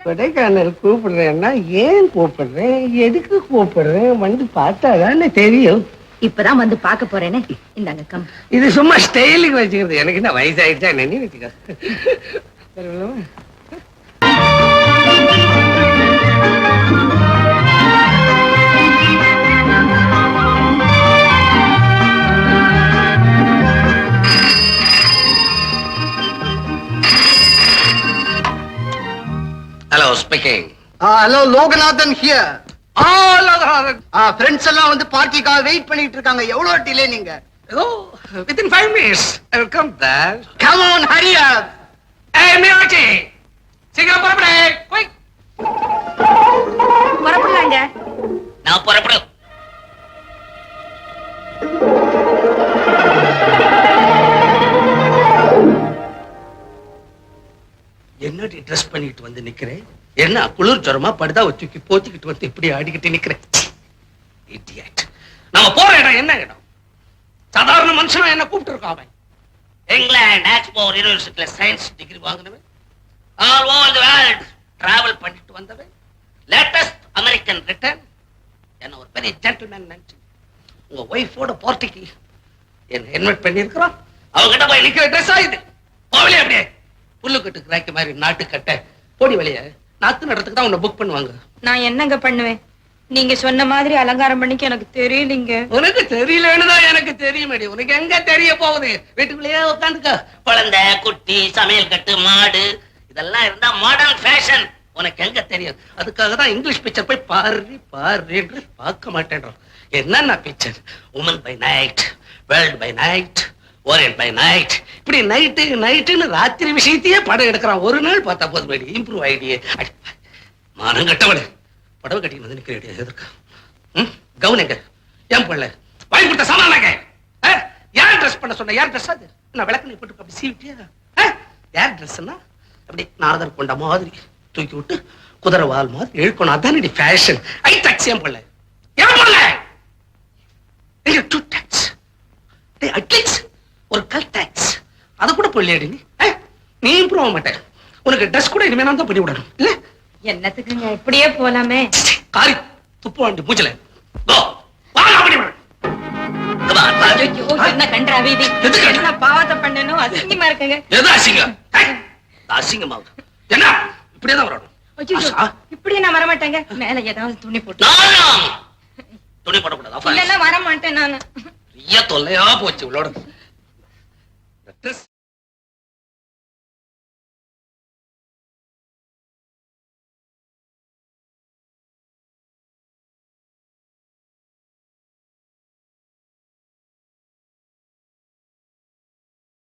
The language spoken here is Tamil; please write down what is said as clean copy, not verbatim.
கொடைக்கானல் கூப்பிடுறேன்னா ஏன் கூப்பிடுறேன், எதுக்கு கூப்பிடுறேன் வந்து பார்த்தாதானே தெரியும். இப்பதான் வந்து பார்க்க போறேனே. இந்தாங்க கம். இது சும்மா ஸ்டைலுக்கு வச்சுக்கிறது. எனக்கு என்ன வயசாயிடுச்சா என்ன வச்சுக்க. Hello speaking. Hello Loganathan here. Friends எல்லாம் வந்து பார்ட்டிக்காக வெயிட் பண்ணிட்டு இருக்காங்க. எவ்வளவு டிலே நீங்க? within 5 minutes I will come there. Come on, hurry up. Hey Mirachi, சீக்கிரம் புறப்படு. quick. புறப்படலாங்க. நான் புறப்படு. என்னடி ட்ரெஸ் பண்ணிட்டு வந்து நிக்கிறேன்? என்ன குளிர் ஜரமா படுதா தூக்கி போத்திக்கிட்டு வந்து இப்படி ஆடிக்கிட்டு நிக்கிறேன்? இடியட். நம்ம போற இடம் என்ன இடம்? சாதாரண மனுஷன் என்ன கூப்பிட்டு இருக்கான். இங்கிலாந்து ஆக்ஸ்போர்ட் யூனிவர்சிட்டியில சயின்ஸ் டிகிரி வாங்கினவன், all over the world travel பண்ணிட்டு வந்தவன், லேட்டஸ்ட் அமெரிக்கன் ரிட்டர்ன். என்ன ஒரு பெரிய ஜென்டில்மேன் நினைச்சு உங்க ஒய்ஃபோட பார்ட்டிக்கு என்ன இன்வைட் பண்ணி இருக்கிறோம். அவங்ககிட்ட போய் நிக்கிற ட்ரெஸ் ஆகுது. போவலே அப்படியே புல்லுக்கட்டு கிராக்கி மாதிரி நாட்டு கட்ட போடி வழிய நாத்து நடத்துக்கு தான் உன்னை புக் பண்ணுவாங்க. நான் என்னங்க பண்ணுவேன்? நீங்க சொன்ன மாதிரி அலங்காரம் பண்ணிக்க எனக்கு தெரியலீங்க. உனக்கு தெரியலன்னுதான் எனக்கு தெரியுமேடி. உனக்கு எங்க தெரிய போகுது? வீட்டுக்குள்ளேயே உட்காந்துக்க. குழந்தை குட்டி சமையல் கட்டு மாடு இதெல்லாம் இருந்தா மாடர்ன் ஃபேஷன். உனக்கு எங்க தெரியும்? அதுக்காக தான் இங்கிலீஷ் பிக்சர் போய் பாரு பாரு பார்க்க மாட்டேன்றோம். என்னன்னா picture? Woman by night, world by night, orient by night, night நைட்டு நைட்டுன்னு ராத்திரி விஷயத்தையே படம் எடுக்கிறான். ஒரு நாள் பார்த்தா போதும் வேடி இம்ப்ரூவ் ஆயிடியே. மானம் கட்டவனு படவை கட்டிட்டு வந்து நிக்கிறேன். எதற்கு கவுனங்க ஏன் பிள்ளை வாங்கி கொடுத்த சாமானாங்க? யார் ட்ரெஸ் பண்ண சொன்ன? யார் ட்ரெஸ் அது? நான் விளக்கு நீ போட்டு அப்படி சீவிட்டியா? யார் ட்ரெஸ்ன்னா அப்படி நாரதர் கொண்ட மாதிரி தூக்கி விட்டு குதிரை வால் மாதிரி இழுக்கணும். அதான் ஃபேஷன். ஐ டாக்ஸ் ஏன் பிள்ளை ஏன் பிள்ளை டூ டாக்ஸ் அட்லீஸ்ட் ஒரு கல் டாக்ஸ் அதை கூட பொல்லியாடி நீ இம்ப்ரூவ் ஆக மாட்டேன். உனக்கு ட்ரெஸ் கூட இனிமே நான் தான் பண்ணி விடணும். இல்ல என்னத்துக்குங்க இப்படியே போலாமே? காரி துப்பு வாண்டி மூச்சல என்ன கன்றாவி இது? என்ன பாவத்தை பண்ணனும்? அசிங்கமா இருக்குங்க. எது அசிங்கம்? அசிங்கமா என்ன இப்படியே தான் வரணும். இப்படியே நான் வர மாட்டேங்க. மேல ஏதாவது துணி போட்டு துணி போடக்கூடாது. இல்லன்னா வர மாட்டேன் நானு. தொல்லையா போச்சு இவளோட.